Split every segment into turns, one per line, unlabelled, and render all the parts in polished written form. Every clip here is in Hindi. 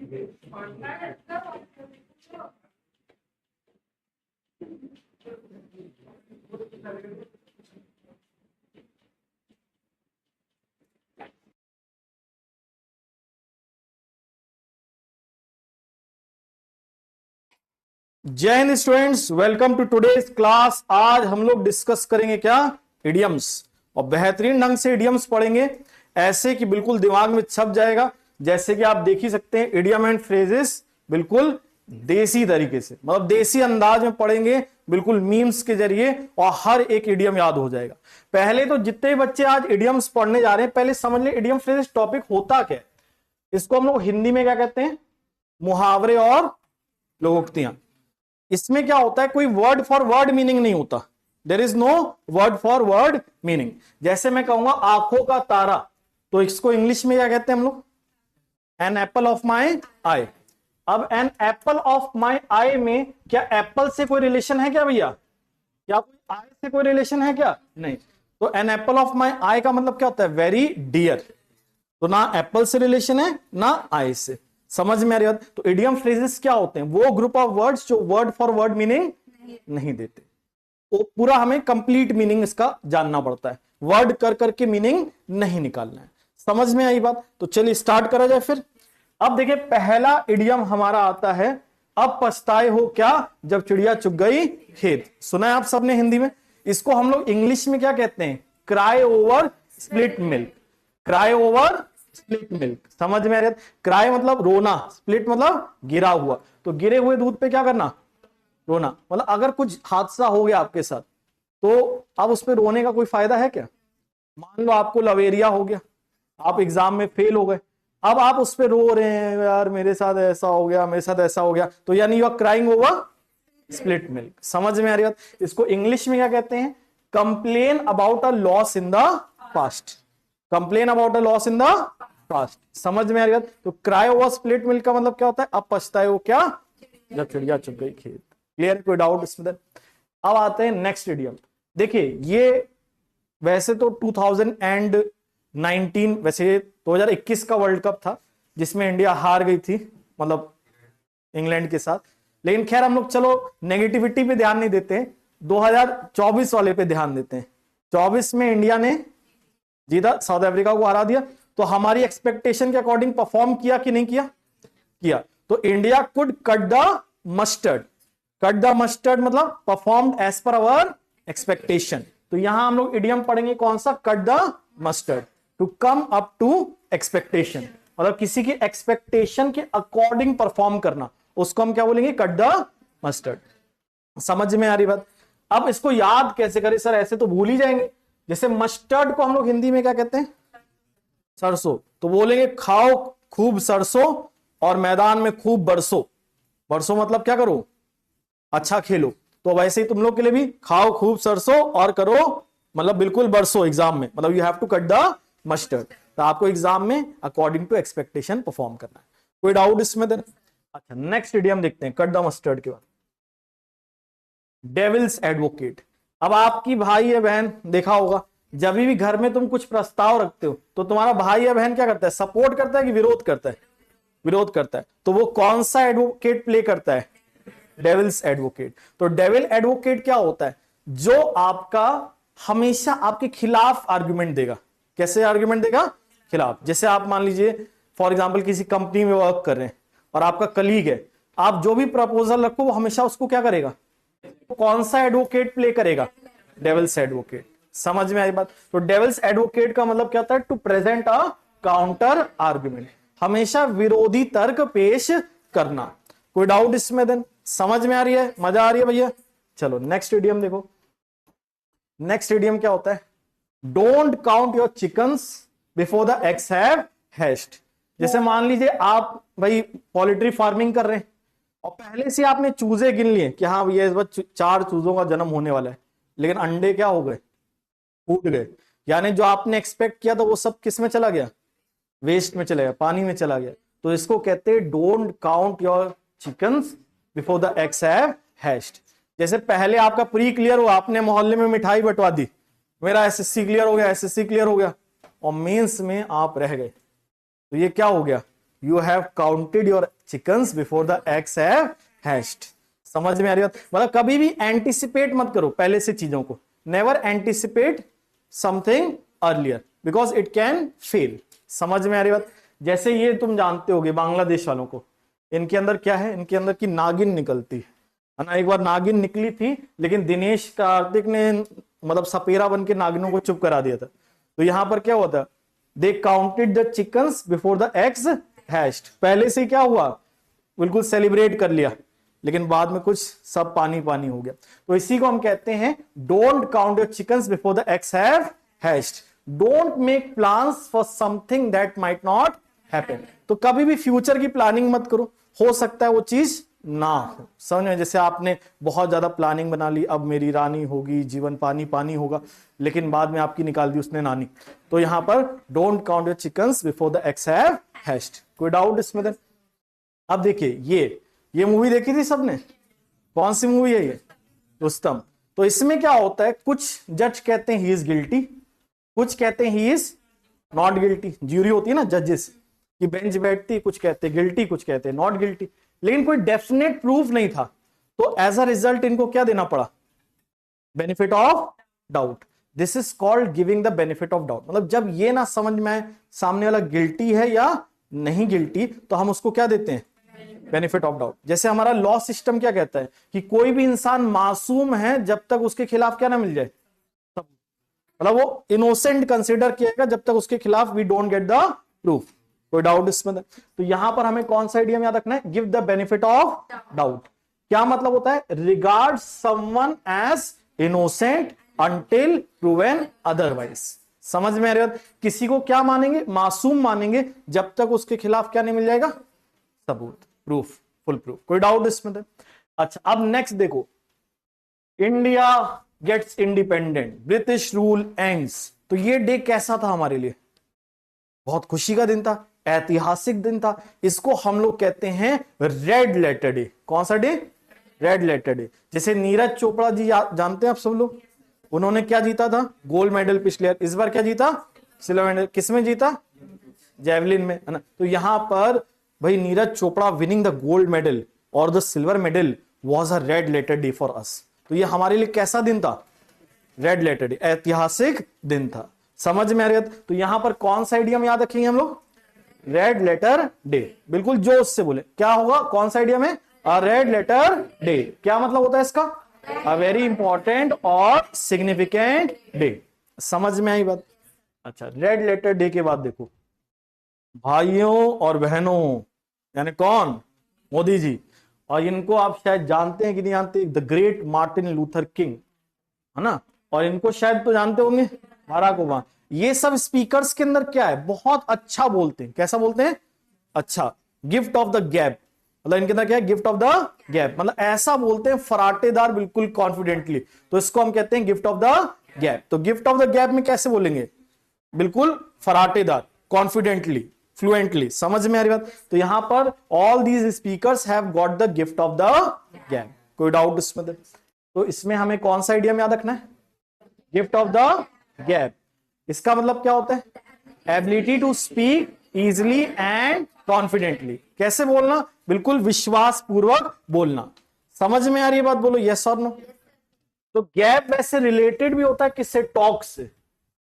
जय Hind students, welcome to today's class. आज हम लोग डिस्कस करेंगे क्या, इडियम्स। और बेहतरीन ढंग से इडियम्स पढ़ेंगे, ऐसे कि बिल्कुल दिमाग में छप जाएगा। जैसे कि आप देख ही सकते हैं, इडियम एंड फ्रेजेस बिल्कुल देसी तरीके से, मतलब देसी अंदाज में पढ़ेंगे, बिल्कुल मीम्स के जरिए, और हर एक इडियम याद हो जाएगा। पहले तो जितने बच्चे आज इडियम्स पढ़ने जा रहे हैं, पहले समझ ले इडियम फ्रेजेस टॉपिक होता क्या है। इसको हम लोग हिंदी में क्या कहते हैं, मुहावरे और लोकोक्तियां। इसमें क्या होता है, कोई वर्ड फॉर वर्ड मीनिंग नहीं होता, there is no word for word meaning. जैसे मैं कहूंगा आंखों का तारा, तो इसको इंग्लिश में क्या कहते हैं हम लोग, एन एप्पल ऑफ माई आई। अब एन एप्पल ऑफ माई आई में क्या एप्पल से कोई रिलेशन है क्या भैया, क्या कोई आई से कोई रिलेशन है क्या, नहीं। तो एन एप्पल ऑफ माई आई का मतलब क्या होता है, वेरी डियर। तो ना एप्पल से रिलेशन है ना आई से, समझ में आ रही बात। तो इडियम फ्रेजेस क्या होते हैं, वो ग्रुप ऑफ वर्ड्स जो वर्ड फॉर वर्ड मीनिंग नहीं देते। तो पूरा हमें कंप्लीट मीनिंग इसका जानना पड़ता है, वर्ड कर करके मीनिंग नहीं निकालना है। समझ में आई बात। तो चलिए स्टार्ट करा जाए फिर। अब देखिए, पहला इडियम हमारा आता है, अब पछताए हो क्या जब चिड़िया चुग गई खेत। सुना है आप सबने हिंदी में। इसको हम लोग इंग्लिश में क्या कहते हैं, cry over split milk. Cry over split milk, समझ में आ रहा है। क्राई मतलब रोना, स्प्लिट मतलब गिरा हुआ। तो गिरे हुए दूध पे क्या करना, रोना। मतलब अगर कुछ हादसा हो गया आपके साथ, तो अब उस पे रोने का कोई फायदा है क्या। मान लो आपको लवेरिया हो गया, आप एग्जाम में फेल हो गए, अब आप उस पे रो रहे हैं, यार मेरे साथ ऐसा हो गया, मेरे साथ ऐसा हो गया, तो यानी you are crying over split milk. समझ में आ रही बात। इसको इंग्लिश में क्या कहते हैं, complain about a loss in the past. Complain about a loss in the past, समझ में आ रही बात। तो क्राई ओवर स्प्लिट मिल्क का मतलब क्या होता है, अब पछताए हो क्या जब चिड़िया चुग गई खेत। क्लियर, कोई डाउट इसमें। अब आते हैं नेक्स्ट इडियम। देखिए ये वैसे तो 2019, वैसे 2021 का वर्ल्ड कप था जिसमें इंडिया हार गई थी, मतलब इंग्लैंड के साथ। लेकिन खैर हम लोग चलो नेगेटिविटी पे ध्यान नहीं देते हैं, 2024 वाले पे ध्यान देते हैं। 24 में इंडिया ने जीता, साउथ अफ्रीका को हरा दिया। तो हमारी एक्सपेक्टेशन के अकॉर्डिंग परफॉर्म किया कि नहीं किया, किया। तो India could cut the mustard. Cut the mustard मतलब performed as per our expectation. तो यहां हम लोग इडियम पढ़ेंगे कौन सा, cut the mustard, to come up to expectation. मतलब किसी की एक्सपेक्टेशन के अकॉर्डिंग परफॉर्म करना, उसको हम क्या बोलेंगे, कट द मस्टर्ड। समझ में आ रही बात। अब इसको याद कैसे करें सर, ऐसे तो भूल ही जाएंगे। जैसे मस्टर्ड को हम लोग हिंदी में क्या कहते हैं, सरसों। तो बोलेंगे खाओ खूब सरसों और मैदान में खूब बरसो। बरसो मतलब क्या करो, अच्छा खेलो। तो वैसे ही तुम लोग के लिए भी खाओ खूब सरसों और करो, मतलब बिल्कुल बरसो एग्जाम में। मतलब you have to cut the mustard. तो आपको एग्जाम में अकॉर्डिंग टू एक्सपेक्टेशन परफॉर्म करना है। कोई डाउट इसमें देना। अच्छा नेक्स्ट इडियम देखते हैं, कट द मस्टर्ड के बाद, डेविल्स एडवोकेट। अब आपकी भाई या बहन, देखा होगा जब भी घर में तुम कुछ प्रस्ताव रखते हो, तो तुम्हारा भाई या बहन क्या करता है, सपोर्ट करता है कि विरोध करता है, विरोध करता है। तो वो कौन सा एडवोकेट प्ले करता है, डेविल्स एडवोकेट। तो डेविल एडवोकेट क्या होता है, जो आपका हमेशा आपके खिलाफ आर्गुमेंट देगा। कैसे आर्गुमेंट देगा, खिलाफ। जैसे आप मान लीजिए फॉर एग्जांपल किसी कंपनी में वर्क कर रहे हैं और आपका कलीग है, आप जो भी प्रपोजल रखो वो हमेशा उसको क्या करेगा, कौन सा एडवोकेट प्ले करेगा, डेविल्स एडवोकेट। समझ में आई बात। तो डेविल्स एडवोकेट का मतलब क्या होता है, to present a counter argument, हमेशा विरोधी तर्क पेश करना। कोई डाउट इसमें देन, समझ में आ रही है, मजा आ रही है भैया। चलो नेक्स्ट इडियम देखो। नेक्स्ट इडियम क्या होता है, don't count your chickens before the eggs have hatched. जैसे मान लीजिए आप भाई पोल्ट्री फार्मिंग कर रहे हैं और पहले से आपने चूजे गिन लिए कि हाँ भैया इस बार 4 चूजों का जन्म होने वाला है, लेकिन अंडे क्या हो गए, फूट गए। यानी जो आपने एक्सपेक्ट किया था वो सब किस में चला गया, वेस्ट में चला गया, पानी में चला गया। तो इसको कहते हैं don't count your chickens before the eggs have hatched. जैसे पहले आपका प्री क्लियर हुआ, आपने मोहल्ले में मिठाई बंटवा दी, मेरा एसएससी क्लियर हो गया, एसएससी क्लियर हो गया, और मेंस में आप रह गए, तो ये क्या हो गया, you have counted your chickens before the eggs have hatched. समझ में आ रही बात? मतलब कभी भी एंटिसिपेट मत करो पहले से चीजों को, never anticipate something earlier because it can fail. समझ में आ रही बात? जैसे ये तुम जानते होगे बांग्लादेश वालों को, इनके अंदर क्या है, इनके अंदर की नागिन निकलती है ना। एक बार नागिन निकली थी लेकिन दिनेश कार्तिक ने मतलब सपेरा बन के नागिनों को चुप करा दिया था। तो यहां पर क्या होता है, they counted the chickens before the eggs hatched. पहले से क्या हुआ, बिल्कुल सेलिब्रेट कर लिया, लेकिन बाद में कुछ सब पानी पानी हो गया। तो इसी को हम कहते हैं don't count your chickens before the eggs have hatched. Don't make plans for something that might not happen. तो कभी भी फ्यूचर की प्लानिंग मत करो, हो सकता है वो चीज ना हो। समझ में? जैसे आपने बहुत ज्यादा प्लानिंग बना ली, अब मेरी रानी होगी, जीवन पानी पानी होगा, लेकिन बाद में आपकी निकाल दी उसने नानी। तो यहां पर don't count your chickens before the eggs have hatched. कोई डाउट इसमें? देन अब देखिए ये मूवी देखी थी सबने? कौन सी मूवी है ये? रुस्तम। तो इसमें क्या होता है, कुछ जज कहते हैं ही इज गिल्टी, कुछ कहते हैं he is not guilty. Jury होती है ना, जजेस की बेंच बैठती, कुछ कहते हैं गिल्टी, कुछ कहते हैं नॉट गिल्टी, लेकिन कोई डेफिनेट प्रूफ नहीं था। तो एज अ रिजल्ट इनको क्या देना पड़ा, benefit of doubt. This is called giving the benefit of doubt. मतलब जब ये ना समझ में आए सामने वाला गिल्टी है या नहीं गिल्टी, तो हम उसको क्या देते हैं, बेनिफिट ऑफ डाउट। जैसे हमारा लॉ सिस्टम क्या कहता है कि कोई भी इंसान मासूम है जब तक उसके खिलाफ क्या ना मिल जाए, मतलब वो इनोसेंट कंसिडर किया जब तक उसके खिलाफ we don't get the proof. कोई डाउट इसमें? तो यहां पर हमें कौन सा आइडिया याद रखना है, give the benefit of doubt. क्या मतलब होता है, regard someone as innocent until proven otherwise. समझ में आ रहा है? किसी को क्या मानेंगे, मासूम मानेंगे जब तक उसके खिलाफ क्या नहीं मिल जाएगा, सबूत, प्रूफ, फुल प्रूफ। कोई डाउट इसमें? अच्छा अब नेक्स्ट देखो, India gets independent, British rule ends. तो ये डे कैसा था हमारे लिए, बहुत खुशी का दिन था, ऐतिहासिक दिन था। इसको हम लोग कहते हैं रेड लेटर डे। कौन सा डे, रेड लेटर डे। जैसे नीरज चोपड़ा जी जानते हैं आप सब लोग, उन्होंने क्या जीता था, गोल्ड मेडल पिछले इस बार क्या जीता, सिल्वर मेडल। किसमें जीता, जेवलिन में, है ना। तो यहां पर भाई Neeraj Chopra winning the gold medal और the silver medal was a red letter day for us. तो ये हमारे लिए कैसा दिन था, रेड लेटर डे, ऐतिहासिक दिन था। समझ में आ रही है? तो यहां पर कौन सा आइडियम याद रखेंगे हम लोग, रेड लेटर डे। बिल्कुल जोश से बोले, क्या होगा, कौन सा आइडियम है, अ रेड लेटर डे। क्या मतलब होता है इसका, अ वेरी इंपॉर्टेंट और सिग्निफिकेंट डे। समझ में आई बात? अच्छा रेड लेटर डे के बाद देखो, भाइयों और बहनों, यानी कौन, मोदी जी। और इनको आप शायद जानते हैं कि नहीं जानते, the great Martin Luther king, है ना। और इनको शायद तो जानते होंगे, बाराक ओबामा। ये सब स्पीकर्स के अंदर क्या है, बहुत अच्छा बोलते हैं। कैसा बोलते हैं, अच्छा। गिफ्ट ऑफ द गैप, मतलब इनके अंदर क्या है, गिफ्ट ऑफ द गैप, मतलब ऐसा बोलते हैं फराटेदार, बिल्कुल कॉन्फिडेंटली। तो इसको हम कहते हैं गिफ्ट ऑफ द गैप। तो गिफ्ट ऑफ द गैप में कैसे बोलेंगे, बिल्कुल फराटेदार, कॉन्फिडेंटली, फ्लुएंटली। समझ में आ रही बात? तो यहां पर all these speakers have got the gift of the gap. कोई डाउट इसमें? तो इसमें हमें कौन सा आइडिया याद रखना है, गिफ्ट ऑफ द गैप। इसका मतलब क्या होता है, ability to speak easily and confidently. कैसे बोलना, बिल्कुल विश्वास पूर्वक बोलना। समझ में आ रही है बात, बोलो यस और नो। तो गैप वैसे रिलेटेड भी होता है किससे, टॉक से।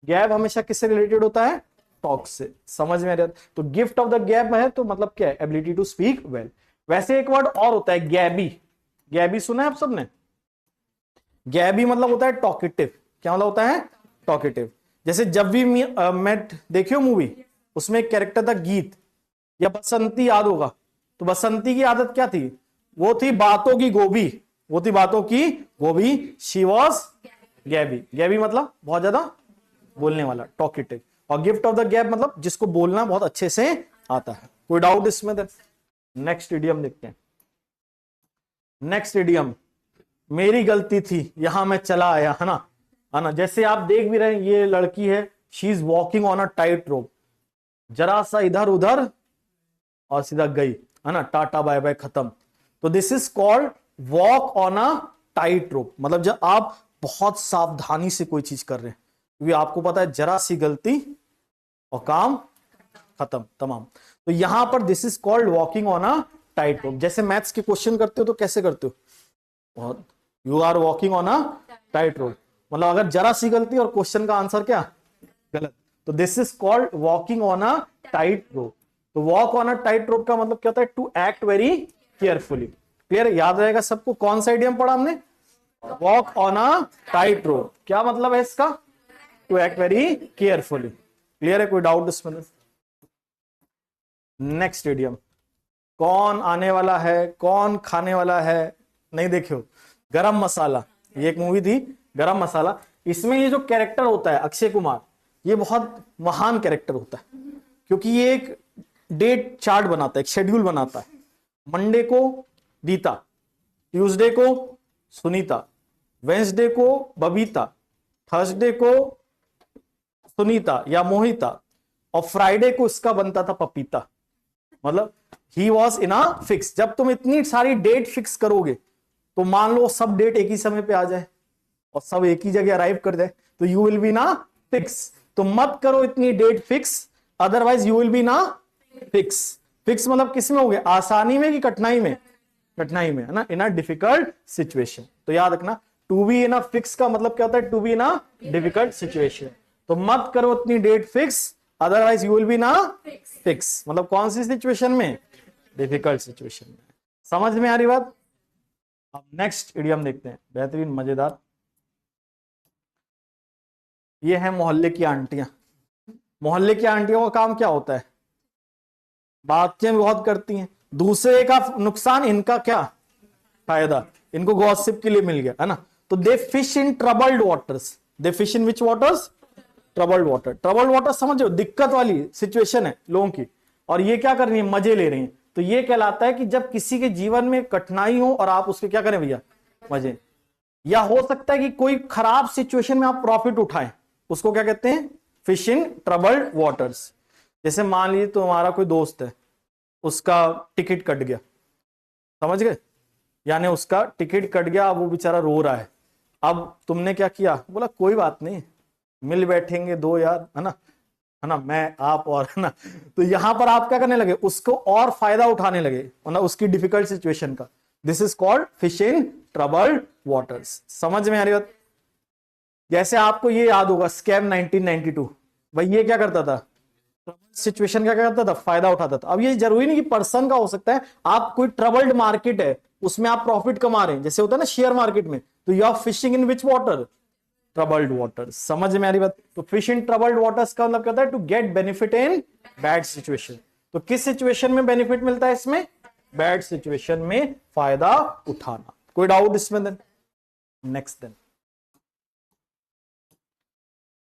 गैप हमेशा किससे रिलेटेड होता है, टॉक से। समझ में आ रहा है? तो गिफ्ट ऑफ द गैप है तो मतलब क्या है, एबिलिटी टू स्पीक वेल। वैसे एक वर्ड और होता है, गैबी। गैबी सुना है आप सबने? गैबी मतलब होता है टॉकेटिव। क्या मतलब होता है, टॉकेटिव। जैसे जब भी मेट देखियो मूवी, उसमें एक कैरेक्टर था गीत या बसंती, याद होगा। तो बसंती की आदत क्या थी, वो थी बातों की गोभी, वो थी बातों की गोभी। She was गैबी। गैबी मतलब बहुत ज्यादा बोलने वाला, टॉकेटिव। और गिफ्ट ऑफ द गैप मतलब जिसको बोलना बहुत अच्छे से आता है। कोई डाउट इसमें? नेक्स्ट इडियम देखते हैं। नेक्स्ट इडियम, मेरी गलती थी, यहां मैं चला आया, है ना, है ना। जैसे आप देख भी रहे हैं, ये लड़की है, she is walking on a tight रोप, जरा सा इधर उधर और सीधा गई, है ना, टाटा बाय बाय, खत्म। तो this is called walk on a tight rope. मतलब जब आप बहुत सावधानी से कोई चीज कर रहे हैं, क्योंकि आपको पता है जरा सी गलती और काम खत्म, तमाम। तो यहां पर this is called walking on a tight रोप। जैसे मैथ्स के क्वेश्चन करते हो तो कैसे करते हो, you are walking on a tight rope, मतलब अगर जरा सी गलती और क्वेश्चन का आंसर क्या गलत, तो this is called walking on a tight rope. तो walk on a tight rope का मतलब क्या होता है, to act very carefully. Clear, याद रहेगा सबको। कौन सा इडियम पढ़ा हमने, walk on a tight rope, क्या मतलब है इसका, to act very carefully. Clear है, कोई डाउट इसमें? नेक्स्ट इडियम, कौन आने वाला है, कौन खाने वाला है, नहीं देखियो, गरम मसाला। ये एक मूवी थी गरम मसाला, इसमें ये जो कैरेक्टर होता है अक्षय कुमार, ये बहुत महान कैरेक्टर होता है, क्योंकि ये एक डेट चार्ट बनाता है, एक शेड्यूल बनाता है। मंडे को रीता, ट्यूसडे को सुनीता, वेंसडे को बबीता, थर्सडे को सुनीता या मोहिता, और फ्राइडे को इसका बनता था पपीता। मतलब he was in a fix. जब तुम इतनी सारी डेट फिक्स करोगे तो मान लो सब डेट एक ही समय पे आ जाए और सब एक ही जगह अराइव कर जाए, तो you will be in a fix. तो मत करो इतनी date fix, otherwise you will be in a fix. Fix मतलब किस में हो गया, आसानी में कि कठिनाई में, कठिनाई में, है ना, इन अ डिफिकल्ट सिचुएशन। तो याद रखना, to be in a fix का मतलब क्या होता है, to be in a difficult situation. तो मत करो इतनी date fix, otherwise you will be in a fix. मतलब कौन सी सिचुएशन में, डिफिकल्ट सिचुएशन में। समझ में आ रही बात? अब नेक्स्ट इडियम देखते हैं, बेहतरीन मजेदार। ये है मोहल्ले की आंटियां। मोहल्ले की आंटियों का काम क्या होता है, बातें बहुत करती हैं, दूसरे का नुकसान इनका क्या फायदा, इनको गॉसिप के लिए मिल गया, है ना। तो they fish in troubled waters, they fish in which waters, troubled water. Troubled water समझो, दिक्कत वाली सिचुएशन है लोगों की, और ये क्या कर रही है, मजे ले रही हैं। तो ये कहलाता है कि जब किसी के जीवन में कठिनाई हो और आप उसके क्या करें भैया, मजे। या हो सकता है कि कोई खराब सिचुएशन में आप प्रॉफिट उठाएं, उसको क्या कहते हैं, फिश इन ट्रबल्ड वाटर्स। जैसे मान लीजिए तुम्हारा कोई दोस्त है, उसका टिकट कट गया, समझ गए, यानी उसका टिकट कट गया, अब वो बेचारा रो रहा है। अब तुमने क्या किया, बोला कोई बात नहीं, मिल बैठेंगे दो यार, है ना, मैं आप और, है ना। तो यहां पर आप क्या करने लगे, उसको और फायदा उठाने लगे, मतलब उसकी डिफिकल्ट सिचुएशन का। This is called fish in troubled waters. समझ में आ रही बात? जैसे आपको ये याद होगा स्कैम 1992, भाई ये क्या करता था, सिचुएशन क्या करता था, फायदा उठाता था। अब ये जरूरी नहीं कि पर्सन का हो सकता है, आप कोई ट्रबल्ड मार्केट है उसमें आप प्रॉफिट कमा रहे हैं, जैसे होता है ना शेयर मार्केट में, तो you are fishing in which water, troubled waters. समझ में आ रही बात? तो फिश इन ट्रबल्ड वाटर्स का मतलब कहता है to get benefit in bad situation. तो किस सिचुएशन में बेनिफिट मिलता है इसमें, बैड सिचुएशन में फायदा उठाना। कोई डाउट इसमें? देन नेक्स्ट, देन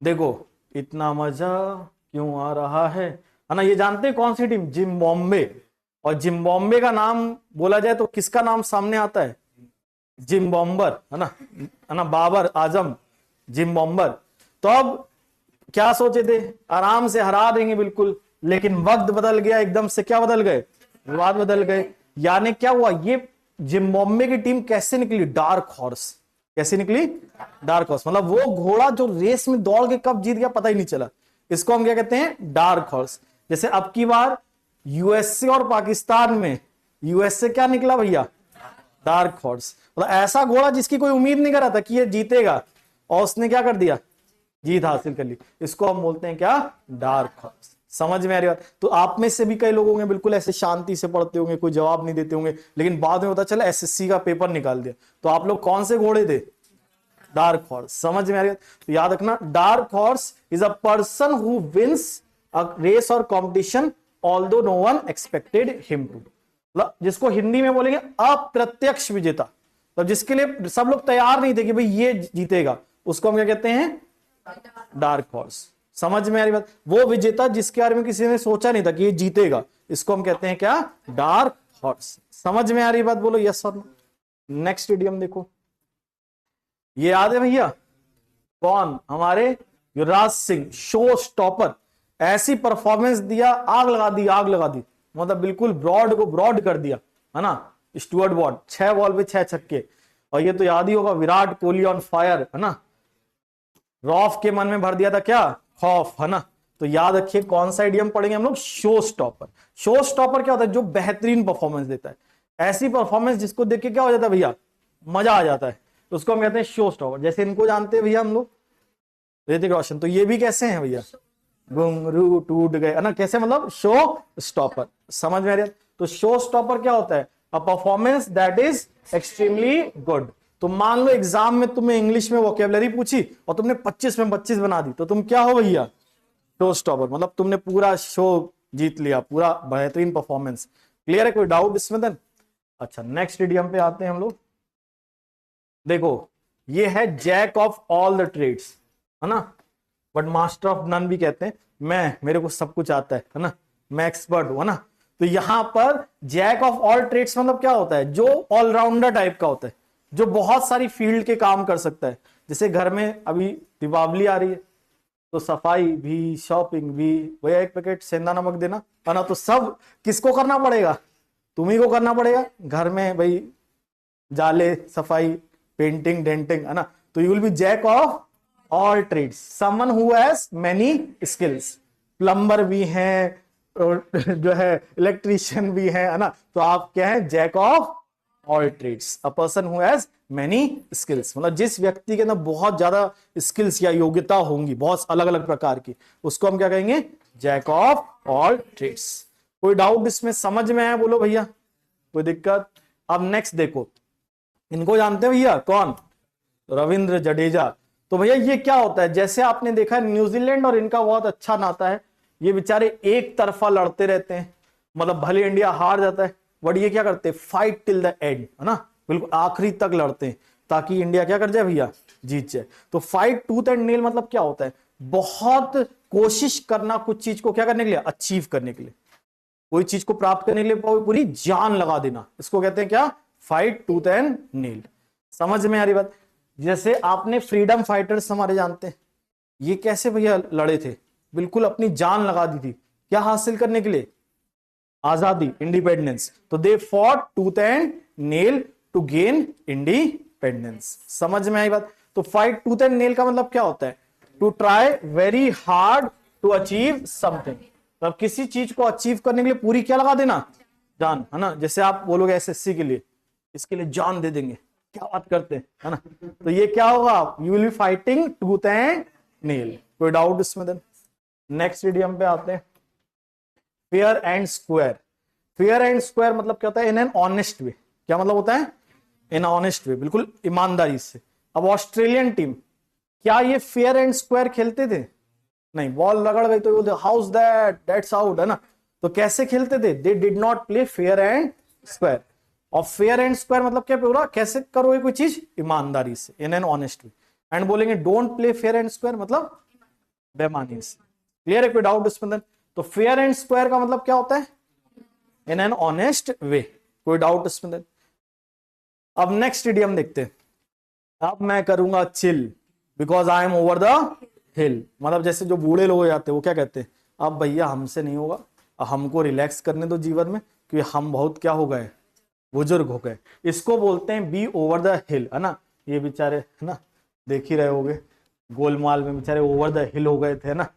देखो, इतना मजा क्यों आ रहा है ना। ये जानते हैं कौन सी टीम, जिम्बाब्वे। और जिम्बाब्वे का नाम बोला जाए तो किसका नाम सामने आता है, जिम्बाब्वर, है ना, बाबर आजम, जिम्बाब्वर। तो अब क्या सोचे थे, आराम से हरा देंगे बिल्कुल, लेकिन वक्त बदल गया एकदम से, क्या बदल गए, विवाद बदल गए। यानी क्या हुआ, ये जिम्बाब्वे की टीम कैसे निकली, डार्क हॉर्स। कैसे निकली, डार्क हॉर्स, मतलब वो घोड़ा जो रेस में दौड़ के कब जीत गया पता ही नहीं चला। इसको हम क्या कहते हैं, डार्क हॉर्स। जैसे अब की बार यूएसए और पाकिस्तान में, यूएसए क्या निकला भैया, डार्क हॉर्स। मतलब ऐसा घोड़ा जिसकी कोई उम्मीद नहीं कर रहा था कि ये जीतेगा, और उसने क्या कर दिया, जीत हासिल कर ली। इसको हम बोलते हैं क्या, डार्क हॉर्स। समझ में आ रही बात? तो आप में से भी कई लोग होंगे बिल्कुल ऐसे शांति से पढ़ते होंगे, कोई जवाब नहीं देते होंगे, लेकिन बाद में पता चला एसएससी का पेपर निकाल दिया। तो आप लोग कौन से घोड़े थे, डार्क हॉर्स। समझ में आ रही बात? तो याद रखना, dark horse is a person who wins a race और competition although no one expected him to. मतलब जिसको हिंदी में बोलेंगे अप्रत्यक्ष विजेता, तो जिसके लिए सब लोग तैयार नहीं थे कि भाई ये जीतेगा, उसको हम क्या कहते हैं, डार्क हॉर्स। समझ में आ रही बात? वो विजेता जिसके बारे में किसी ने सोचा नहीं था कि ये जीतेगा, इसको हम कहते हैं क्या, डार्क हॉर्स। समझ में आ रही बात, बोलो यस और नो। नेक्स्ट इडियम देखो, ये याद है भैया, कौन, हमारे युवराज सिंह, शो स्टॉपर। ऐसी परफॉर्मेंस दिया, आग लगा दी, आग लगा दी, मतलब बिल्कुल ब्रॉड को ब्रॉड कर दिया, है ना। स्टुअर्ट ब्रॉड 6 बॉल पे 6 छक्के। और ये तो याद ही होगा, विराट कोहली ऑन फायर, है ना। रॉफ के मन में भर दिया था क्या, खौफ, है ना। तो याद रखिए कौन सा इडियम पढ़ेंगे हम लोग, शो स्टॉपर। शो स्टॉपर क्या होता है, जो बेहतरीन परफॉर्मेंस देता है, ऐसी परफॉर्मेंस जिसको देख के क्या हो जाता है भैया, मजा आ जाता है, तो उसको हम कहते हैं शो स्टॉपर। जैसे इनको जानते हैं भैया हम लोग, ऋतिक रोशन, तो ये भी कैसे हैं भैया, घुंघरू टूट गए, है ना, कैसे, मतलब शो स्टॉपर। समझ में आ रहा है? तो शो स्टॉपर क्या होता है, a performance that is extremely good. तो मान लो एग्जाम में तुम्हें इंग्लिश में वोकेबलरी पूछी और तुमने 25 में 25 बना दी, तो तुम क्या हो भैया, शो स्टॉपर, मतलब तुमने पूरा शो जीत लिया, पूरा बेहतरीन परफॉर्मेंस। क्लियर है, कोई डाउट इसमें देन? अच्छा, नेक्स्ट इडियम पे आते हैं हम लोग। देखो ये है jack of all the trades, है ना, बट मास्टर ऑफ नन भी कहते हैं। मेरे को सब कुछ आता है ना, मैं एक्सपर्ट हूं, है ना। तो यहां पर जैक ऑफ ऑल ट्रेड्स मतलब क्या होता है, जो ऑलराउंडर टाइप का होता है, जो बहुत सारी फील्ड के काम कर सकता है। जैसे घर में अभी दीपावली आ रही है, तो सफाई भी, शॉपिंग भी, भैया एक पैकेट सेंधा नमक देना, है ना, तो सब किसको करना पड़ेगा, तुम्ही को करना पड़ेगा। घर में भाई जाले, सफाई, पेंटिंग, डेंटिंग, है ना, तो you will be jack of all trades, someone who has many skills. Plumber भी हैं, और जो है इलेक्ट्रीशियन भी है ना, तो आप क्या है, jack of all trades, a person who has many skills, मतलब जिस व्यक्ति के अंदर बहुत ज्यादा स्किल्स या योग्यता होंगी, बहुत अलग अलग प्रकार की, उसको हम क्या कहेंगे, जैक ऑफ ऑल ट्रेड्स। कोई डाउट इसमें, समझ में आया बोलो भैया, कोई दिक्कत? अब नेक्स्ट देखो, इनको जानते हो भैया, कौन, रविंद्र जडेजा। तो भैया ये क्या होता है, जैसे आपने देखा न्यूजीलैंड और इनका बहुत अच्छा नाता है, ये बेचारे एक तरफा लड़ते रहते हैं, मतलब भले इंडिया हार जाता है बट ये क्या करते हैं, फाइट टिल द एंड, है ना, बिल्कुल आखिरी तक लड़ते हैं ताकि इंडिया क्या कर जाए भैया, जीत जाए। तो फाइट टूथ एंड नेल मतलब क्या होता है, बहुत कोशिश करना कुछ चीज को क्या करने के लिए, अचीव करने के लिए, कोई चीज को प्राप्त करने के लिए पूरी जान लगा देना, इसको कहते हैं क्या, फाइट टूथ एंड नेल। समझ में आ रही बात? जैसे आपने फ्रीडम फाइटर्स हमारे जानते हैं, ये कैसे भैया लड़े थे, बिल्कुल अपनी जान लगा दी थी, क्या हासिल करने के लिए, आजादी, इंडिपेंडेंस। तो they fought tooth and nail to gain independence. समझ में आई बात? तो फाइट टूथ एंड नेल का मतलब क्या होता है, to try very hard to achieve something, तो किसी चीज को अचीव करने के लिए पूरी क्या लगा देना, जान, है ना। जैसे आप बोलोगे एसएससी के लिए, इसके लिए जान दे देंगे, क्या बात करते हैं, है ना, तो ये क्या होगा, you will B fighting tooth and nail. कोई डाउट इसमें देन? नेक्स्ट इडियम पे आते हैं, fair and square. Fair and square मतलब क्या होता है, इन एन ऑनेस्ट वे। क्या मतलब होता है, इन ऑनेस्ट वे, बिल्कुल ईमानदारी से। अब ऑस्ट्रेलियन टीम, क्या ये फेयर एंड स्क्वायर खेलते थे, नहीं, बॉल रगड़ गई तो बोलते हाउस दैट, दैट्स आउट, है ना। तो कैसे खेलते थे, they did not play fair and square. और फेयर एंड स्क्वायर मतलब क्या, पूरा कैसे करोगे कोई चीज, ईमानदारी से, in an honest way. And बोलेंगे don't play fair and square मतलब बेईमानी से। क्लियर है, कोई डाउट इसमें? तो फेयर एंड स्क्वायर का मतलब क्या होता है, इन एन ऑनेस्ट वे। कोई डाउट इसमें? अब नेक्स्ट इडियम देखते हैं, अब मैं करूंगा chill because I am over the हिल। मतलब जैसे जो बूढ़े लोग हो जाते हैं वो क्या कहते हैं, अब भैया हमसे नहीं होगा, हमको रिलैक्स करने दो जीवन में, क्योंकि हम बहुत क्या हो गए, बुजुर्ग हो गए। इसको बोलते हैं बी ओवर द हिल, है ना। ये बेचारे, है ना, देख ही रहे होगे, गोलमाल में बेचारे ओवर द हिल हो गए थे ना,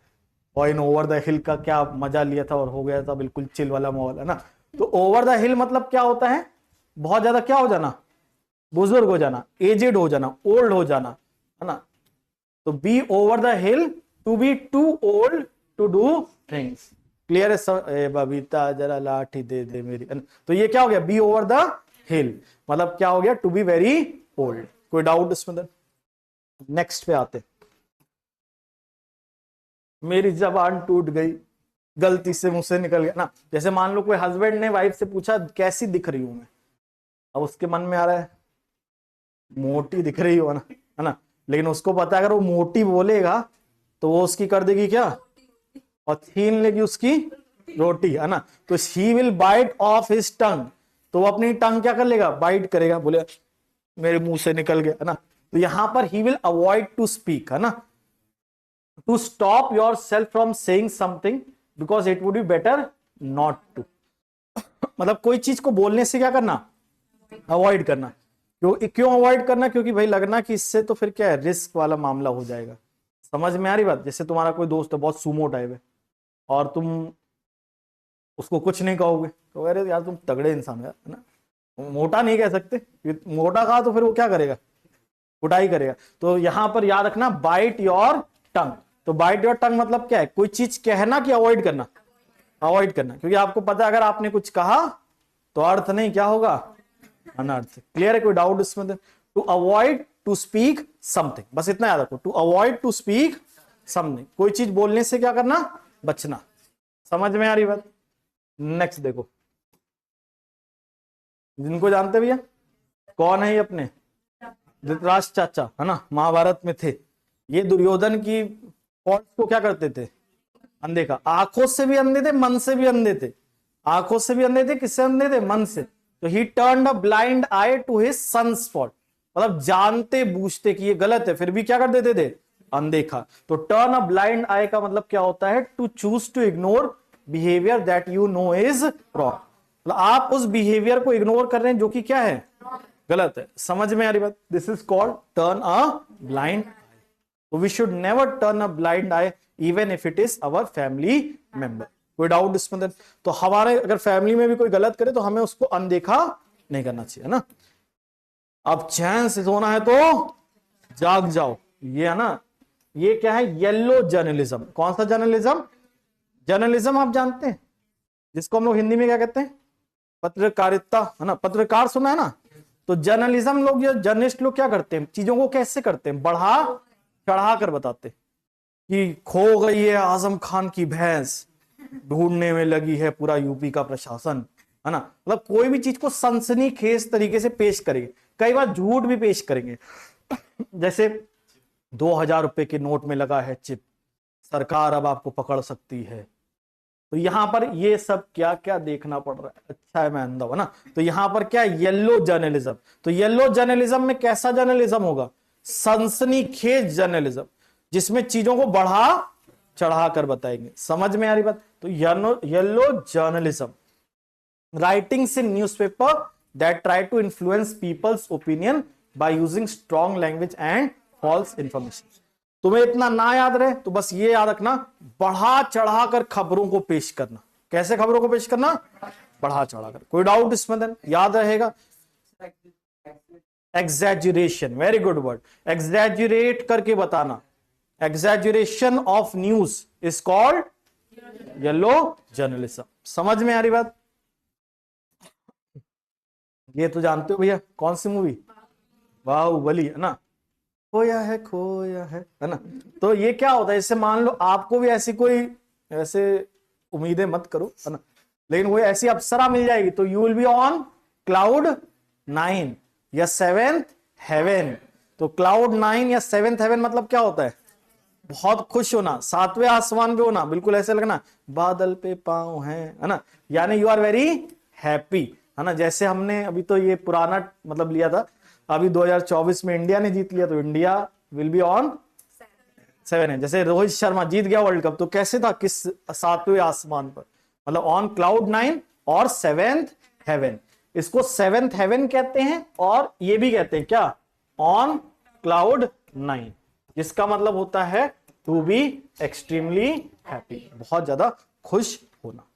और इन ओवर द हिल का क्या मजा लिया था और हो गया था बिल्कुल चिल वाला माहौल, है ना। तो ओवर द हिल मतलब क्या होता है, बहुत ज्यादा क्या हो जाना, बुजुर्ग हो जाना, एजेड हो जाना, ओल्ड हो जाना, है ना। तो be over the hill, to be too old to do things. Clear है? बबीता जरा लाठी दे दे मेरी, तो ये क्या हो गया, बी ओवर द हिल मतलब क्या हो गया, टू बी वेरी ओल्ड। कोई डाउट इसमें? नेक्स्ट पे आते, मेरी जबान टूट गई, गलती से मुंह से निकल गया ना। जैसे मान लो कोई हस्बैंड ने वाइफ से पूछा कैसी दिख रही हूं मैं, अब उसके मन में आ रहा है मोटी दिख रही हो ना, है ना, लेकिन उसको पता है अगर वो मोटी बोलेगा तो वो उसकी कर देगी क्या, और छीन लेगी उसकी रोटी, है ना। तो he will bite off his tongue, तो वो अपनी टंग क्या कर लेगा, बाइट करेगा, बोले मेरे मुंह से निकल गया, है ना। तो यहां पर he will avoid to speak, है ना, to stop yourself from saying something because it would be better not to. मतलब कोई चीज को बोलने से क्या करना, अवॉइड करना। क्यों अवॉइड करना, क्योंकि भाई लगना कि इससे तो फिर क्या है, रिस्क वाला मामला हो जाएगा। समझ में आ रही बात? जैसे तुम्हारा कोई दोस्त है बहुत सुमो टाइप है, और तुम उसको कुछ नहीं कहोगे तो अरे यार तुम तगड़े इंसान यार, है ना। मोटा नहीं कह सकते, मोटा कहा तो फिर वो क्या करेगा, कुटाई करेगा। तो यहां पर याद रखना बाइट योर टंग। तो बाइट योर टंग मतलब क्या है, कोई चीज कहना कि अवॉइड करना, अवॉइड करना, क्योंकि आपको पता है अगर आपने कुछ कहा तो अर्थ नहीं क्या होगा, अनर्थ। क्लियर है, कोई डाउट इसमें? To avoid to speak something, बस इतना याद रखो, to avoid to speak something, कोई चीज बोलने से क्या करना, बचना। समझ में आ रही बात? नेक्स्ट देखो, जिनको जानते भैया कौन है ये अपने धृतराष्ट्र चाचा, है ना, महाभारत में थे। ये दुर्योधन की फॉल्ट को क्या करते थे, अनदेखा। आंखों से भी अंधे थे, मन से भी अंधे थे। आंखों से भी अंधे थे, किससे अंधे थे, मन से। तो he turned a blind eye to his son's fault, मतलब जानते बूझते कि ये गलत है फिर भी क्या कर देते थे, अनदेखा। तो टर्न अ ब्लाइंड आई का मतलब क्या होता है, to choose to ignore behaviour that you know is wrong, मतलब आप उस बिहेवियर को इग्नोर कर रहे हैं जो कि क्या है, गलत है। समझ में आ रही बात? This is called turn a blind. तो we should never turn a blind eye even if it is our family member. कोई डाउट इसमें? तो हमारे अगर फैमिली में भी कोई गलत करे तो हमें उसको अनदेखा नहीं करना चाहिए, ना। अब चैन से सोना है तो जाग जाओ, ये है ना, ये क्या है, येलो जर्नलिज्म। कौन सा जर्नलिज्म? जर्नलिज्म आप जानते हैं, जिसको हम लोग हिंदी में क्या कहते हैं, पत्रकारिता, है ना, पत्रकार सुना है ना। तो जर्नलिज्म लोग, ये जर्नलिस्ट लोग क्या करते हैं, चीजों को कैसे करते हैं, बढ़ा चढ़ा कर बताते कि खो गई है आजम खान की भैंस, ढूंढने में लगी है पूरा यूपी का प्रशासन, है ना। मतलब कोई भी चीज को सनसनीखेज तरीके से पेश करेंगे, कई बार झूठ भी पेश करेंगे। जैसे 2000 रुपए के नोट में लगा है चिप, सरकार अब आपको पकड़ सकती है। तो यहां पर ये सब क्या क्या देखना पड़ रहा है, अच्छा है मैं अंधा हूं, है ना। तो यहां पर क्या, येलो जर्नलिज्म। तो येलो जर्नलिज्म में कैसा जर्नलिज्म होगा, सनसनीखेज जर्नलिज्म, जिसमें चीजों को बढ़ा चढ़ा कर बताएंगे। समझ में आ रही बात? तो yellow journalism, writings in newspaper that try to influence people's opinion by using strong language and false information. तुम्हें इतना ना याद रहे तो बस ये याद रखना, बढ़ा चढ़ाकर खबरों को पेश करना। कैसे खबरों को पेश करना, बढ़ा चढ़ाकर। कोई डाउट इसमें? देन याद रहेगा, exaggeration, very good word, exaggerate करके बताना। Exaggeration of news is called yellow journalism. समझ में आ रही बात? ये तो जानते हो भैया, कौन सी मूवी, बाहुबली, है ना, खोया है ना। तो ये क्या होता है, इससे मान लो आपको भी ऐसी कोई ऐसे उम्मीदें मत करो, है ना, लेकिन वो ऐसी अप्सरा मिल जाएगी तो you will be on cloud 9 या 7th हेवन। तो क्लाउड 9 या 7th हेवन मतलब क्या होता है, बहुत खुश होना, 7वें आसमान पे होना, बिल्कुल ऐसे लगना बादल पे पांव है ना, यानी यू आर वेरी हैप्पी, है ना। जैसे हमने अभी तो ये पुराना मतलब लिया था, अभी 2024 में इंडिया ने जीत लिया तो इंडिया विल बी ऑन 7 है। जैसे रोहित शर्मा जीत गया वर्ल्ड कप तो कैसे था, किस 7वें आसमान पर, मतलब ऑन क्लाउड 9 और 7th हेवन। इसको 7th हेवन कहते हैं और ये भी कहते हैं क्या, ऑन क्लाउड 9, जिसका मतलब होता है टू बी एक्सट्रीमली हैप्पी, बहुत ज्यादा खुश होना।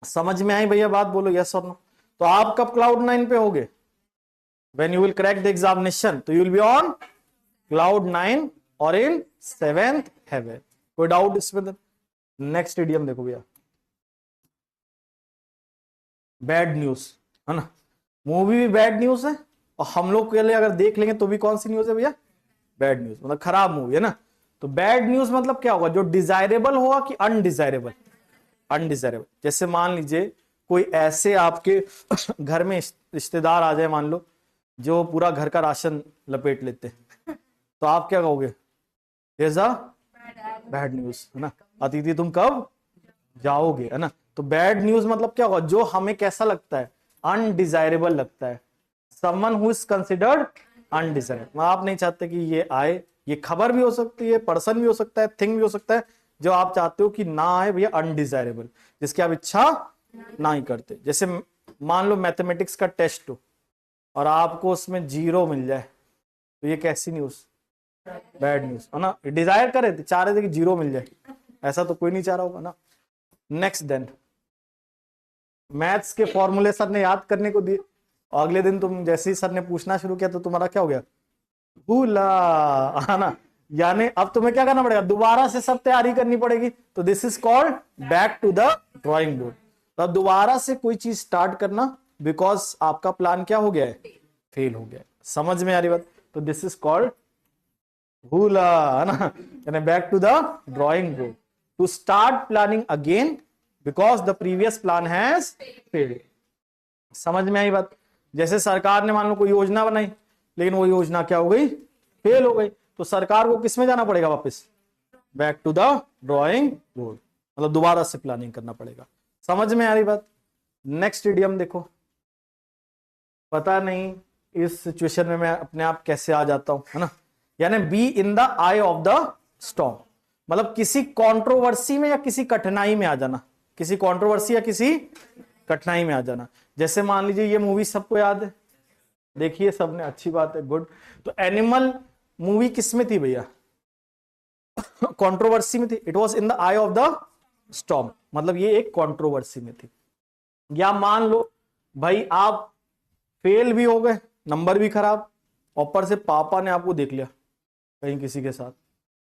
समझ में आई भैया बात, बोलो यस और नो। तो आप कब क्लाउड 9 पे होगे, when you will crack the examination, तो you will be on cloud 9 और in 7th heaven। कोई डाउट इसमें? नेक्स्ट इडियम देखो भैया, बैड न्यूज, है ना। मूवी भी बैड न्यूज है और हम लोग के लिए अगर देख लेंगे तो भी कौन सी न्यूज है भैया, बैड न्यूज, मतलब खराब मूवी, है ना। तो बैड न्यूज मतलब क्या होगा, जो डिजायरेबल होगा कि अनडिजायरेबल, अनडिजायरेबल। जैसे मान लीजिए कोई ऐसे आपके घर में रिश्तेदार आ जाए, मान लो, जो पूरा घर का राशन लपेट लेते हैं, तो आप क्या कहोगे, बैड न्यूज, है ना, अतिथि तुम कब जाओगे, है ना। तो बैड न्यूज मतलब क्या होगा, जो हमें कैसा लगता है, अनडिजायरेबल लगता है, someone who is considered undesirable. आप नहीं चाहते कि ये आए, ये खबर भी हो सकती है, पर्सन भी हो सकता है, थिंग भी हो सकता है, जो आप चाहते हो कि ना आए भैया, अनडिजायरेबल, जिसकी आप इच्छा ना ही करते। जैसे मान लो मैथमेटिक्स का टेस्ट हो और आपको उसमें 0 मिल जाए, तो ये कैसी न्यूज, बैड न्यूज, है ना। डिजायर कर रहे थे, चाह रहे थे कि 0 मिल जाए, ऐसा तो कोई नहीं चाह रहा होगा ना। नेक्स्ट देन मैथ्स के फॉर्मूले सर ने याद करने को दिए, और अगले दिन तुम जैसे ही सर ने पूछना शुरू किया तो तुम्हारा क्या हो गया, भूला, है ना। यानी अब तुम्हें क्या करना पड़ेगा, दोबारा से सब तैयारी करनी पड़ेगी। तो this is called back to the drawing board. तो दोबारा से कोई चीज स्टार्ट करना, बिकॉज आपका प्लान क्या हो गया है, फेल हो गया है। समझ में आ रही बात। तो दिस इज कॉल्ड भूला, है ना, यानी back to the drawing board to start planning again because the previous plan has failed. समझ में आई बात। जैसे सरकार ने मान लो कोई योजना बनाई, लेकिन वो योजना क्या हो गई, फेल हो गई, तो सरकार को किस में जाना पड़ेगा वापस, back to the drawing board, मतलब दोबारा से प्लानिंग करना पड़ेगा। समझ में आ रही बात। नेक्स्ट इडियम देखो, पता नहीं इस सिचुएशन में मैं अपने आप कैसे आ जाता हूं, है ना, यानी B in the eye of the storm, मतलब किसी कंट्रोवर्सी में या किसी कठिनाई में आ जाना, किसी कंट्रोवर्सी या किसी कठिनाई में आ जाना। जैसे मान लीजिए ये मूवी सबको याद है, देखिए सबने, अच्छी बात है, गुड। तो एनिमल मूवी किस में थी भैया, कंट्रोवर्सी में थी। It was in the eye of the storm, मतलब ये एक कंट्रोवर्सी में थी। या मान लो भाई आप फेल भी हो गए, नंबर भी खराब, ऊपर से पापा ने आपको देख लिया कहीं किसी के साथ,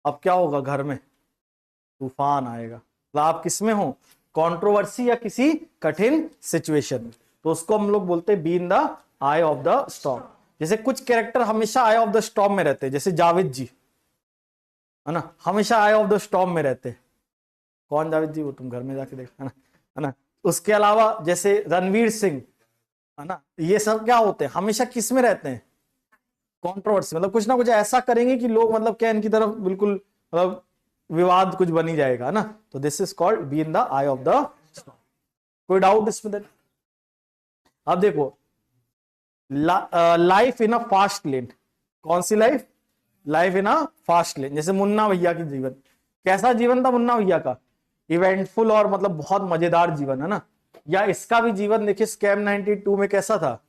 अब क्या होगा, घर में तूफान आएगा। तो आप किस में हो, कंट्रोवर्सी या किसी कठिन सिचुएशन में, तो उसको हम लोग बोलते हैं B in the eye of the storm. जैसे कुछ कैरेक्टर हमेशा आई ऑफ द स्टॉर्म में रहते हैं, जैसे जावेद जी, है ना, हमेशा आई ऑफ द स्टॉर्म में रहते हैं। कौन जावेद जी, वो तुम घर में जाके देखा, है ना। उसके अलावा जैसे रणवीर सिंह, है ना, ये सब क्या होते हैं, हमेशा किस में रहते हैं, कंट्रोवर्सी, मतलब कुछ ना कुछ ऐसा करेंगे कि लोग मतलब क्या इनकी तरफ बिल्कुल मतलब विवाद कुछ बनी जाएगा, है ना। तो this is called be in the eye of the storm. कोई डाउट इसमें देन। अब देखो life in a fast lane, कौन सी life, life in a fast lane. जैसे मुन्ना भैया की जीवन, कैसा जीवन था मुन्ना भैया का, इवेंटफुल और मतलब बहुत मजेदार जीवन, है ना। या इसका भी जीवन देखिए स्कैम 92 में कैसा था,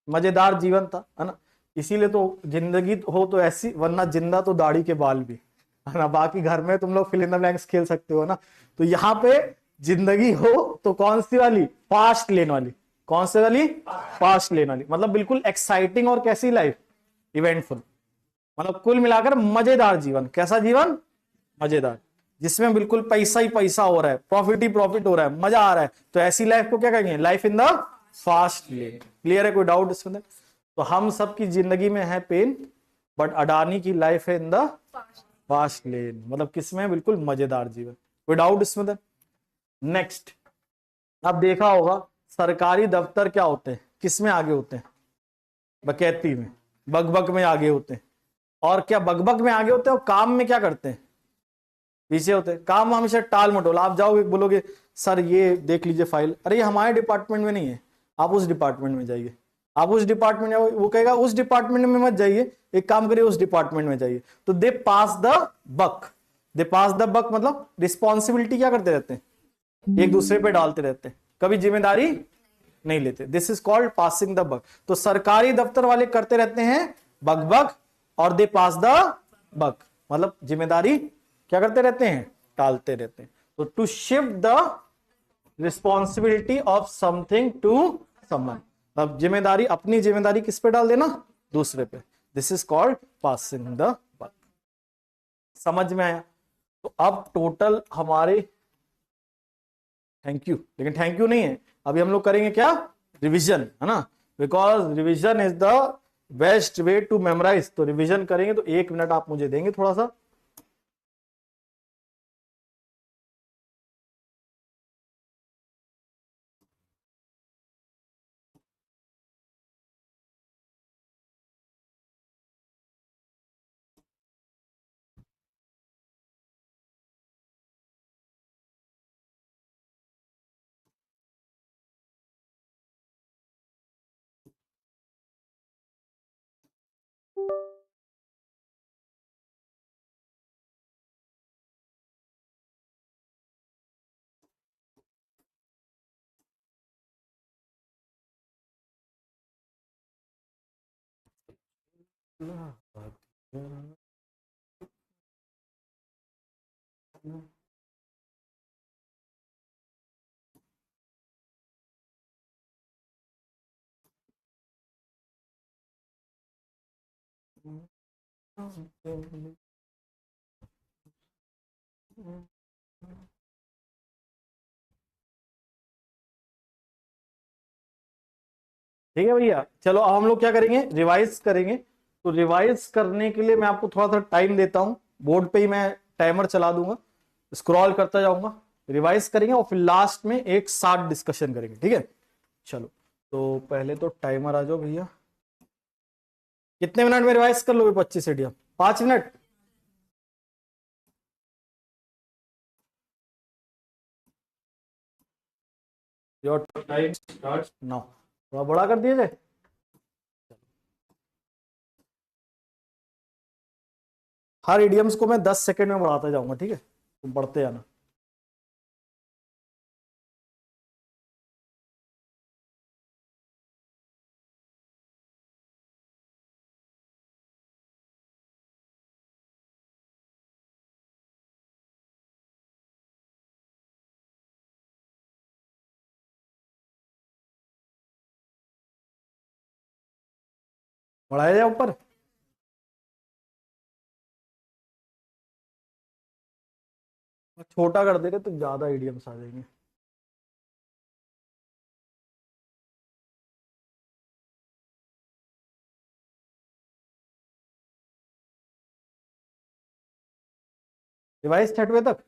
मजेदार जीवन था, है ना। इसीलिए तो जिंदगी हो तो ऐसी, वरना जिंदा तो दाढ़ी के बाल भी, है ना। बाकी घर में तुम लोग फिल इन द ब्लैंक्स खेल सकते हो ना। तो यहाँ पे जिंदगी हो तो कौन सी वाली, फास्ट लेन वाली, कौन सी वाली, फास्ट लेन वाली, मतलब बिल्कुल एक्साइटिंग और कैसी लाइफ, इवेंटफुल, मतलब कुल मिलाकर मजेदार जीवन। कैसा जीवन, मजेदार, जिसमें बिल्कुल पैसा ही पैसा हो रहा है, प्रॉफिट ही प्रॉफिट हो रहा है, मजा आ रहा है। तो ऐसी लाइफ को क्या कहेंगे, life in the fast lane. Clear है, कोई डाउट इसमें। तो हम सबकी जिंदगी में है पेन, बट अडानी की लाइफ है इन द फास्ट लेन, मतलब किसमें, बिल्कुल मजेदार जीवन। कोई डाउट इसमें। नेक्स्ट, अब देखा होगा सरकारी दफ्तर क्या होते हैं, किसमें आगे होते हैं, बकैती में, बकबक में आगे होते हैं। और क्या बकबक में आगे होते हैं, और काम में क्या करते हैं, पीछे होते हैं। काम हमेशा टाल मटोल, आप जाओगे बोलोगे सर ये देख लीजिए फाइल, अरे ये हमारे डिपार्टमेंट में नहीं है, आप उस डिपार्टमेंट में जाइए, आप उस डिपार्टमेंट, वो कहेगा उस डिपार्टमेंट में मत जाइए, एक काम करिए उस डिपार्टमेंट में जाइए। तो दे पास the buck, they pass the buck, मतलब रिस्पॉन्सिबिलिटी क्या करते रहते हैं, एक दूसरे पे डालते रहते हैं, कभी जिम्मेदारी नहीं लेते। This is called passing the buck. तो सरकारी दफ्तर वाले करते रहते हैं बक बक, और दे पास द बक, मतलब जिम्मेदारी क्या करते रहते हैं, टालते रहते हैं। तो to shift the responsibility of something to someone, अब जिम्मेदारी, अपनी जिम्मेदारी किस पे डाल देना, दूसरे पे। This is called passing the buck. समझ में आया। तो अब टोटल हमारे, थैंक यू, लेकिन थैंक यू नहीं है, अभी हम लोग करेंगे क्या, रिवीजन, है ना, because revision is the best way to memorise. तो रिवीजन करेंगे, तो 1 मिनट आप मुझे देंगे थोड़ा सा। ठीक है भैया, चलो अब हम लोग क्या करेंगे, रिवाइज करेंगे। तो रिवाइज करने के लिए मैं आपको थोड़ा सा टाइम देता हूं, बोर्ड पे ही मैं टाइमर चला दूंगा, स्क्रॉल करता जाऊंगा, रिवाइज करेंगे और फिर लास्ट में एक साथ डिस्कशन करेंगे, ठीक है। चलो, तो पहले तो टाइमर आ जाओ भैया। कितने मिनट में रिवाइज कर लोगे 25 idiom? 5 minute. Your time starts now. थोड़ा बड़ा कर दिया जाए। हर इडियम्स को मैं 10 सेकंड में बढ़ाता जाऊंगा, ठीक है, तुम बढ़ते जाना। बढ़ाया जाए ऊपर। छोटा कर दे रहे तो ज्यादा इडियम्स आ जाएंगे। रिवाइज 6वें तक।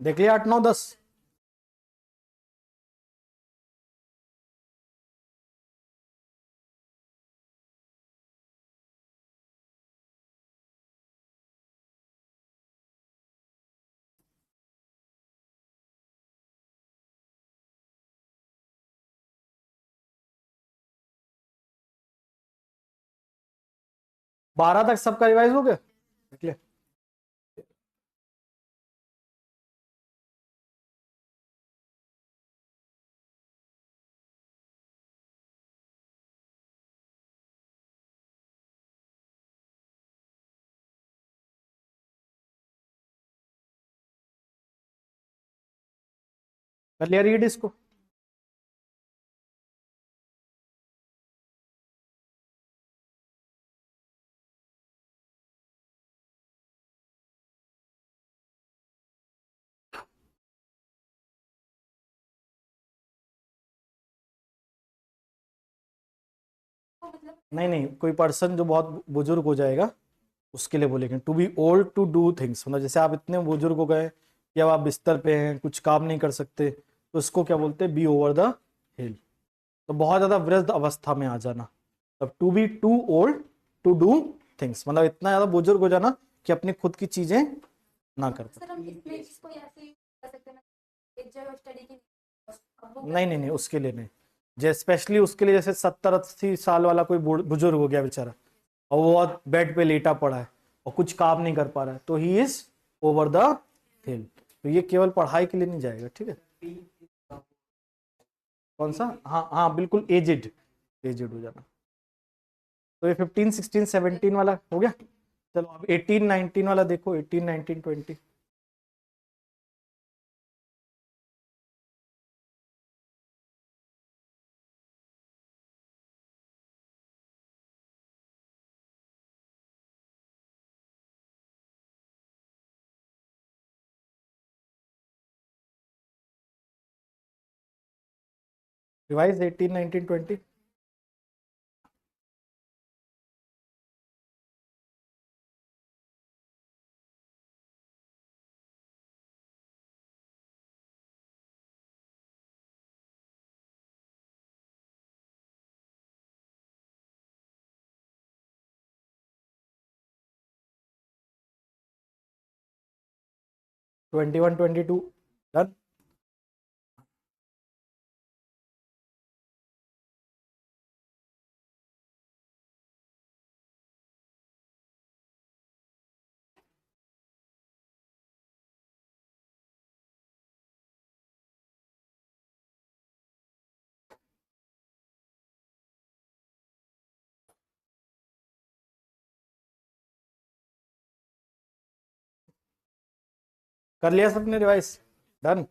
देख लिया 8 9 10।12 तक सबका रिवाइज हो गया, देख लिया। कर लिया रीड इसको। नहीं नहीं, कोई पर्सन जो बहुत बुजुर्ग हो जाएगा उसके लिए बोलेंगे to be old to do things, मतलब जैसे आप इतने बुजुर्ग हो गए कि अब आप बिस्तर पे हैं, कुछ काम नहीं कर सकते, तो इसको क्या बोलते हैं, बी ओवर द हिल। तो बहुत ज्यादा वृद्ध अवस्था में आ जाना। अब to be too old to do things, मतलब इतना ज्यादा बुजुर्ग हो जाना कि अपनी खुद की चीजें ना कर पाए।
सर हम इसमें इसको ऐसे ही कर सकते हैं ना, एक जगह स्टडी की अब वो
नहीं नहीं नहीं, उसके लिए नहीं। जैसे स्पेशली उसके लिए, जैसे 70 80 साल वाला कोई बुजुर्ग हो गया बेचारा, और वो बेड पे लेटा पड़ा है और कुछ काम नहीं कर पा रहा है, तो ही इज ओवर द हिल। तो ये केवल पढ़ाई के लिए नहीं जाएगा, ठीक है। कौन सा? हाँ हाँ बिल्कुल, एजिड, एजिड हो जाना। तो ये 15 16 17 वाला हो गया। चलो अब 18 19 वाला देखो, 18 19 20। रिवाइज 18 19 20। 21, 22 डन। कर लिया सबने रिवाइज? डन।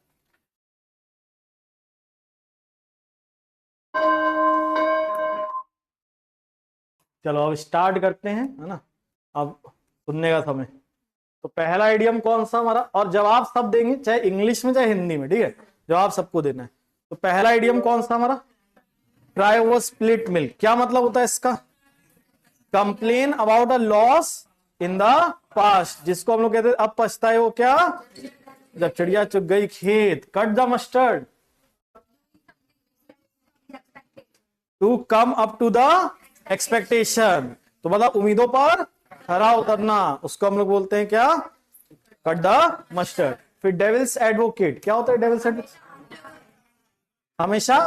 चलो अब स्टार्ट करते हैं, है ना। अब सुनने का समय। तो पहला आइडियम कौन सा हमारा, और जवाब सब देंगे, चाहे इंग्लिश में चाहे हिंदी में, ठीक है, जवाब सबको देना है। तो पहला आइडियम कौन सा हमारा, ट्राई ओवर स्प्लिट मिल्क। क्या मतलब होता है इसका, complain about a loss in the past, जिसको हम लोग कहते हैं अब पछताए वो क्या, जब चिड़िया चुग गई खेत। Cut the mustard, to come up to the expectation, तो मतलब उम्मीदों पर खरा उतरना, उसको हम लोग बोलते हैं क्या, कट द मस्टर्ड। फिर डेविल्स एडवोकेट, क्या होता है डेविल्स एडवोकेट, हमेशा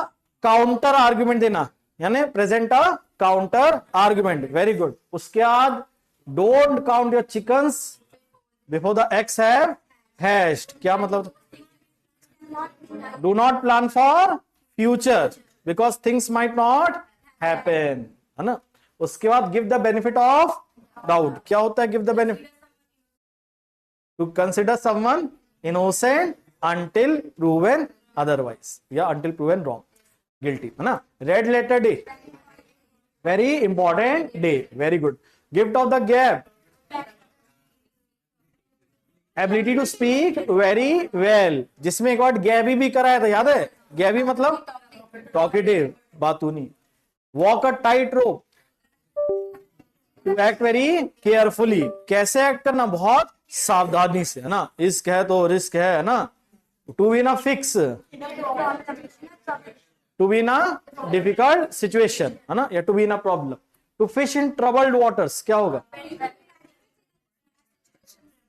काउंटर आर्ग्यूमेंट देना, यानी present a counter argument. Very good. उसके बाद don't count your chickens before the eggs have hatched, क्या मतलब, do not plan for future because things might not happen, है ना। उसके बाद give the benefit of doubt, क्या होता है give the benefit, to consider someone innocent until proven otherwise, या अंटिल प्रूवन रॉन्ग, गिल्टी, है ना। Red letter day, very important day, very good. Gift of the gab, ability to speak very well, जिसमें एक वर्ड गैबी भी कराया था, याद है, गैबी मतलब टॉकेटिव, बातूनी। Walk a tight rope, to act very carefully, कैसे एक्ट करना, बहुत सावधानी से, है ना। इश्क है तो रिस्क है ना। To be in a fix, to be in a difficult situation, है ना, या to be in a problem. To fish in troubled waters, क्या होगा,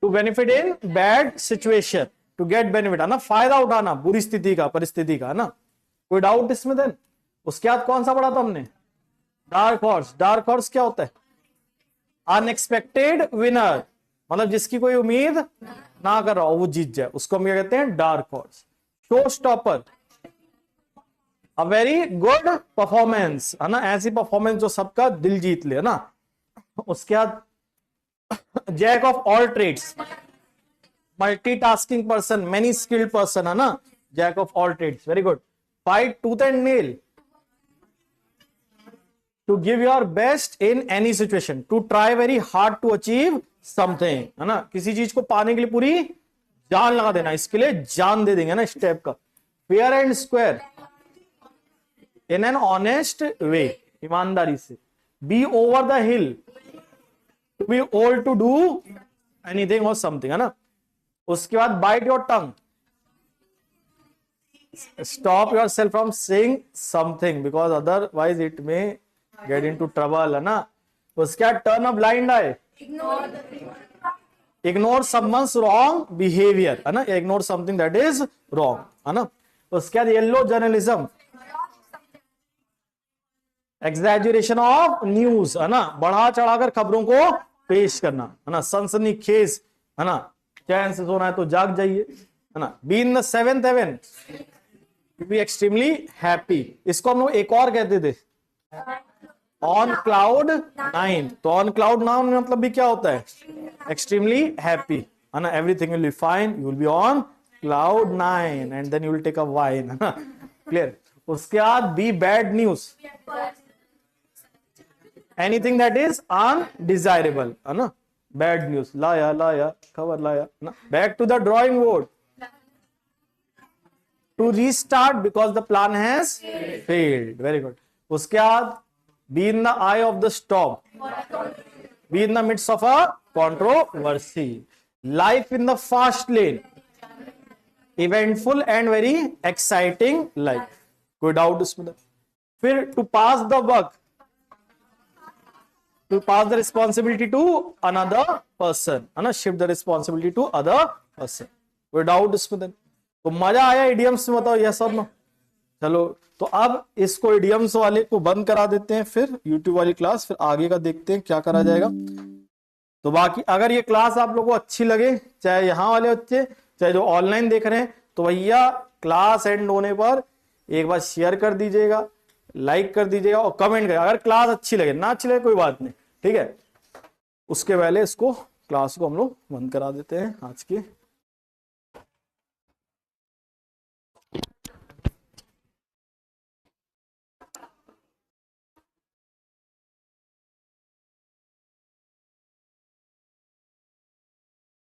to benefit in bad situation, to get benefit, है ना, फायदा उठाना बुरी स्थिति का, परिस्थिति का, है ना। कोई डाउट इसमें देन? उसके बाद कौन सा पढ़ा था हमने, डार्क हॉर्स। डार्क हॉर्स क्या होता है, अनएक्सपेक्टेड विनर, मतलब जिसकी कोई उम्मीद ना कर रहा हो वो जीत जाए, उसको हम क्या कहते हैं, dark horse. Show stopper, a very good performance, है ना, ऐसी परफॉर्मेंस जो सबका दिल जीत ले, है ना। उसके बाद jack of all trades, multitasking person, many skilled person, है ना, jack of all trades, very good. Fight tooth and nail, to give your best in any situation, to try very hard to achieve something, है ना, किसी चीज को पाने के लिए पूरी जान लगा देना, इसके लिए जान दे देंगे ना, स्टेप का। Fair and square, in an honest way, ईमानदारी से। Be over the hill, to be old to do anything और समथिंग, है ना। उसके बाद bite your tongue, stop yourself from saying something because otherwise it may get into trouble, है ना। उसके बाद turn a blind eye, ignore someone's wrong behaviour, है ना, ignore something that is wrong, है ना। उसके बाद येलो जर्नलिज्म, एग्जैजुरेशन ऑफ न्यूज, है ना, बढ़ा चढ़ाकर खबरों को पेश करना, है ना, सनसनीखेज, है ना, चैन से सोना है तो जाग जाइए, है ना। Be in the seventh heaven, to be extremely happy, इसको हम लोग एक और कहते थे, ऑन क्लाउड 9, तो ऑन क्लाउड 9 मतलब भी क्या होता है, एक्सट्रीमली हैप्पी, है ना, everything will be fine, you will be on cloud 9 and then you will take a wine, है ना, क्लियर। उसके बाद be bad news, anything that is undesirable, है ना, बैड न्यूज, लाया लाया खबर लाया ना। Back to the drawing board, to restart because the plan has failed, very good. उसके बाद be in the eye of the storm, be in the midst of a controversy, life in the fast lane, eventful and very exciting life, कोई डाउट इसमें? फिर to pass the work, to pass the responsibility to another person, है ना, shift the responsibility to other person, कोई डाउट इसमें? तो मजा आया इडियम्स में, बताओ यस और नो? चलो तो अब इसको इडियम्स वाले को बंद करा देते हैं, फिर यूट्यूब वाली क्लास, फिर आगे का देखते हैं क्या करा जाएगा। तो बाकी अगर ये क्लास आप लोगों को अच्छी लगे, चाहे यहाँ वाले बच्चे चाहे जो ऑनलाइन देख रहे हैं, तो भैया क्लास एंड होने पर एक बार शेयर कर दीजिएगा, लाइक कर दीजिएगा और कमेंट करिएगा। अगर क्लास अच्छी लगे, ना अच्छी लगे कोई बात नहीं, ठीक है। उसके पहले इसको क्लास को हम लोग बंद करा देते हैं आज की।